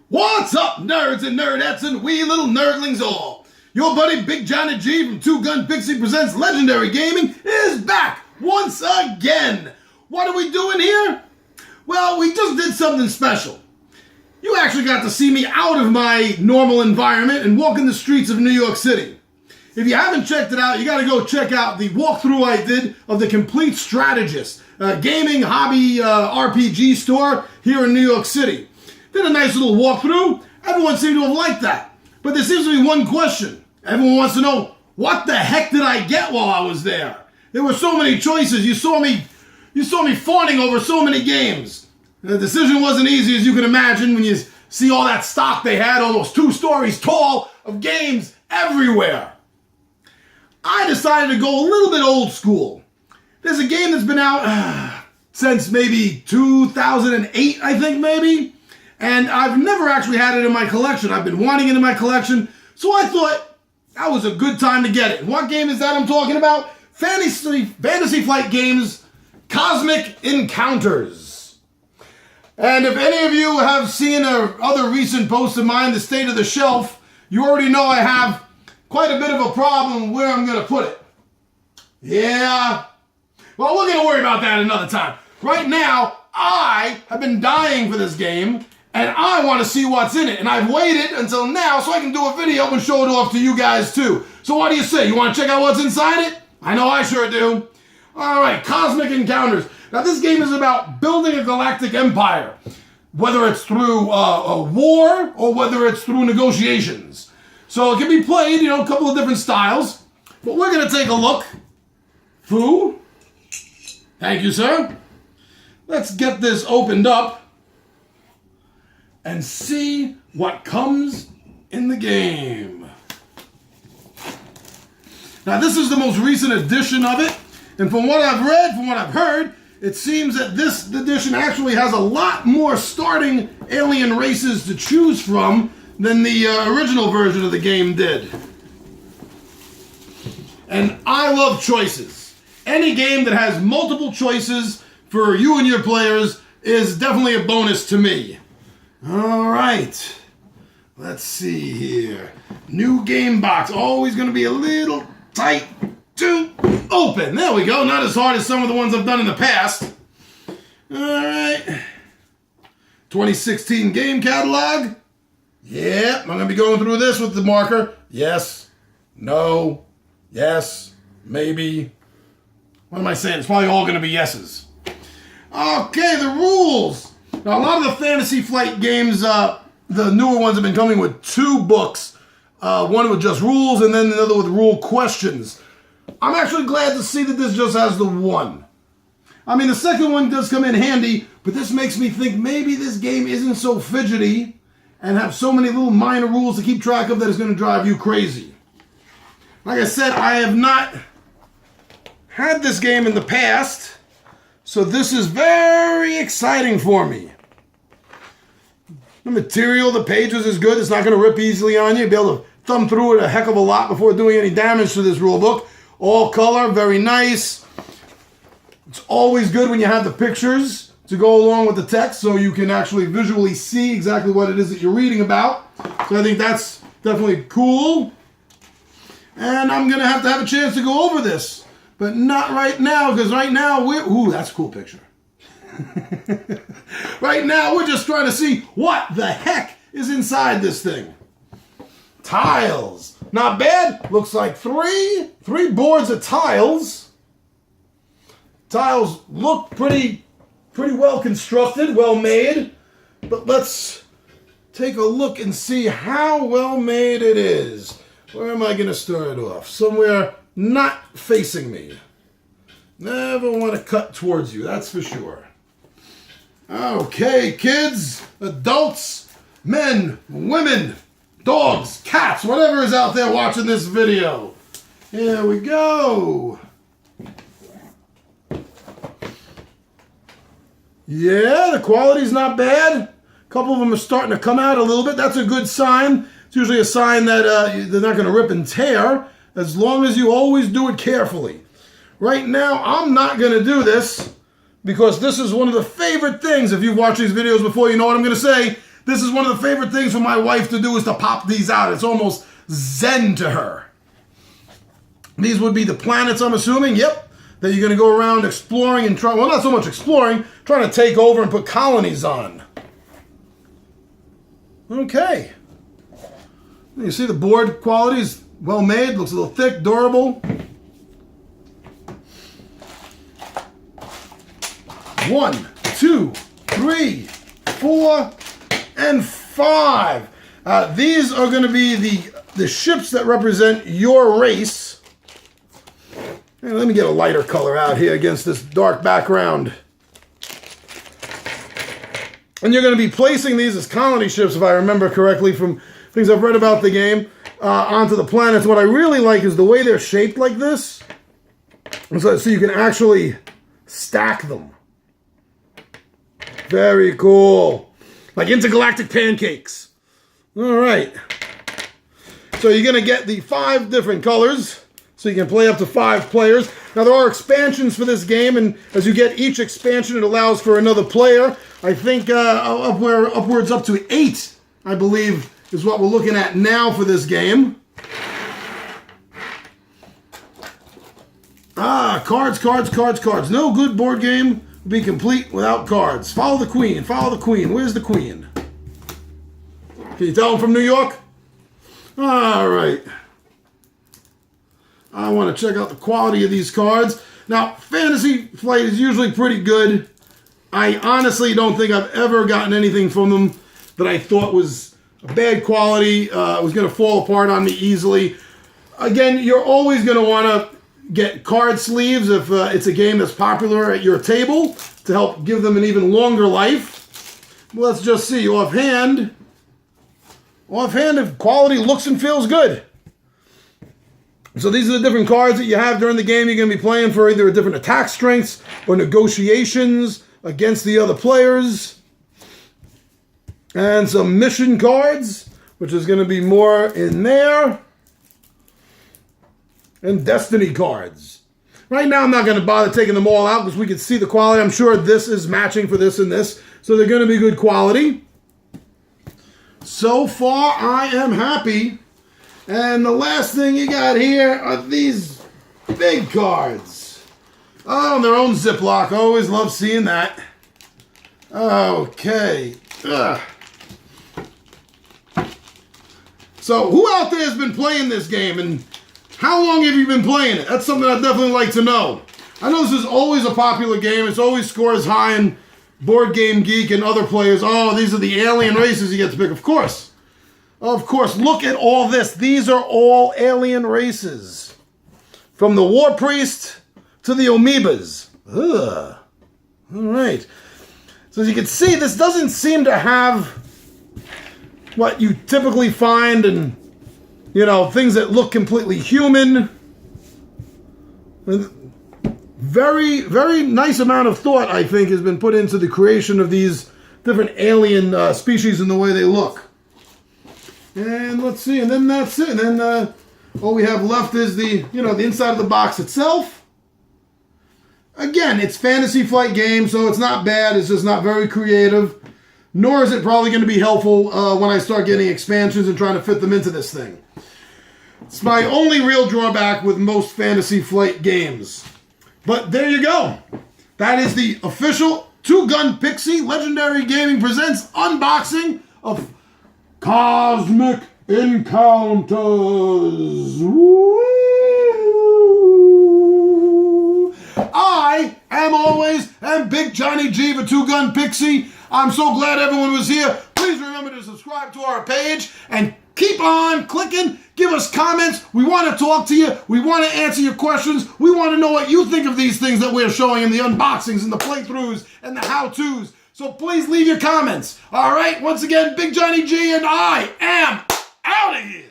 What's up, nerds and nerdettes and wee little nerdlings all? Your buddy Big Johnny G from Two Gun Pixie Presents Legendary Gaming is back once again. What are we doing here? Well, we just did something special. You actually got to see me out of my normal environment and walk in the streets of New York City. If you haven't checked it out, you got to go check out the walkthrough I did of the Compleat Strategist, a gaming hobby RPG store here in New York City. Did a nice little walkthrough. Everyone seemed to have liked that. But there seems to be one question. Everyone wants to know, what the heck did I get while I was there? There were so many choices. You saw me fawning over so many games. The decision wasn't easy, as you can imagine, when you see all that stock they had, almost 2 stories tall of games everywhere. I decided to go a little bit old school. There's a game that's been out since maybe 2008, I think maybe. And I've never actually had it in my collection. I've been wanting it in my collection. So I thought that was a good time to get it. And what game is that I'm talking about? Fantasy Flight Games Cosmic Encounters. And if any of you have seen other recent posts of mine, The State of the Shelf, you already know I have quite a bit of a problem where I'm going to put it. Yeah. Well, we're going to worry about that another time. Right now, I have been dying for this game, and I want to see what's in it. And I've waited until now so I can do a video and show it off to you guys too. So what do you say? You want to check out what's inside it? I know I sure do. All right, Cosmic Encounters. Now this game is about building a galactic empire, whether it's through a war or whether it's through negotiations. So it can be played, a couple of different styles. But we're going to take a look. Foo. Thank you, sir. Let's get this opened up and see what comes in the game. Now, this is the most recent edition of it, and from what I've read, from what I've heard, it seems that this edition actually has a lot more starting alien races to choose from than the original version of the game did. And I love choices. Any game that has multiple choices for you and your players is definitely a bonus to me. All right, let's see here. New game box, always going to be a little tight to open. There we go, not as hard as some of the ones I've done in the past. All right, 2016 game catalog. Yep, I'm going to be going through this with the marker. Yes, no, yes, maybe. What am I saying? It's probably all going to be yeses. Okay, the rules. Now, a lot of the Fantasy Flight games, the newer ones have been coming with 2 books. One with just rules and then another with rule questions. I'm actually glad to see that this just has the 1. I mean, the second one does come in handy, but this makes me think maybe this game isn't so fidgety and have so many little minor rules to keep track of that it's going to drive you crazy. Like I said, I have not had this game in the past, so this is very exciting for me. The material, the pages is good. It's not going to rip easily on you. You'll be able to thumb through it a heck of a lot before doing any damage to this rule book. All color, very nice. It's always good when you have the pictures to go along with the text so you can actually visually see exactly what it is that you're reading about. So I think that's definitely cool. And I'm going to have a chance to go over this. But not right now, because right now ooh, that's a cool picture. Right now, we're just trying to see what the heck is inside this thing. Tiles. Not bad. Looks like three boards of tiles. Tiles look pretty well constructed, well made. But let's take a look and see how well made it is. Where am I going to start off? Somewhere not facing me. Never want to cut towards you, that's for sure. Okay, kids, adults, men, women, dogs, cats, whatever is out there watching this video. Here we go. Yeah, the quality's not bad. A couple of them are starting to come out a little bit. That's a good sign. It's usually a sign that they're not going to rip and tear, as long as you always do it carefully. Right now, I'm not going to do this because this is one of the favorite things. If you've watched these videos before, you know what I'm going to say. This is one of the favorite things for my wife to do, is to pop these out. It's almost zen to her. These would be the planets, I'm assuming. Yep. That you're going to go around exploring and try, well, not so much exploring, trying to take over and put colonies on. Okay. You see the board quality is well made, looks a little thick, durable. 1, 2, 3, 4, and 5. These are going to be the ships that represent your race. And let me get a lighter color out here against this dark background. And you're going to be placing these as colony ships, if I remember correctly from things I've read about the game, onto the planets. What I really like is the way they're shaped like this. So you can actually stack them. Very cool. Like intergalactic pancakes. All right. So you're going to get the 5 different colors, so you can play up to 5 players. Now, there are expansions for this game, and as you get each expansion, it allows for another player. I think upwards up to 8, I believe, is what we're looking at now for this game. Cards, cards, cards, cards. No good board game would be complete without cards. Follow the queen, follow the queen. Where's the queen? Can you tell I'm from New York? All right. I want to check out the quality of these cards. Now, Fantasy Flight is usually pretty good. I honestly don't think I've ever gotten anything from them that I thought was bad quality, was going to fall apart on me easily. Again, you're always going to want to get card sleeves if it's a game that's popular at your table to help give them an even longer life. Let's just see. Offhand, if quality looks and feels good. So these are the different cards that you have during the game. You're going to be playing for either different attack strengths or negotiations against the other players. And some mission cards, which is going to be more in there. And destiny cards. Right now, I'm not going to bother taking them all out because we can see the quality. I'm sure this is matching for this and this. So they're going to be good quality. So far, I am happy. And the last thing you got here are these big cards. Oh, on their own Ziploc. I always love seeing that. Okay. Ugh. So, who out there has been playing this game, and how long have you been playing it? That's something I'd definitely like to know. I know this is always a popular game. It's always scores high in Board Game Geek and other players. Oh, these are the alien races you get to pick. Of course. Of course. Look at all this. These are all alien races. From the War Priest to the Amoebas. Ugh. All right. So as you can see, this doesn't seem to have what you typically find in, you know, things that look completely human. Very, very nice amount of thought, I think, has been put into the creation of these different alien species and the way they look. And let's see, and then that's it. And then all we have left is the, you know, the inside of the box itself. Again, it's Fantasy Flight game, so it's not bad. It's just not very creative. Nor is it probably going to be helpful when I start getting expansions and trying to fit them into this thing. It's my only real drawback with most Fantasy Flight games. But there you go. That is the official Two-Gun Pixie Legendary Gaming Presents unboxing of Cosmic Encounters. Woo! I am always Big Johnny G for Two-Gun Pixie. I'm so glad everyone was here. Please remember to subscribe to our page and keep on clicking. Give us comments. We want to talk to you. We want to answer your questions. We want to know what you think of these things that we're showing in the unboxings and the playthroughs and the how-tos. So please leave your comments. All right? Once again, Big Johnny G and I am out of here.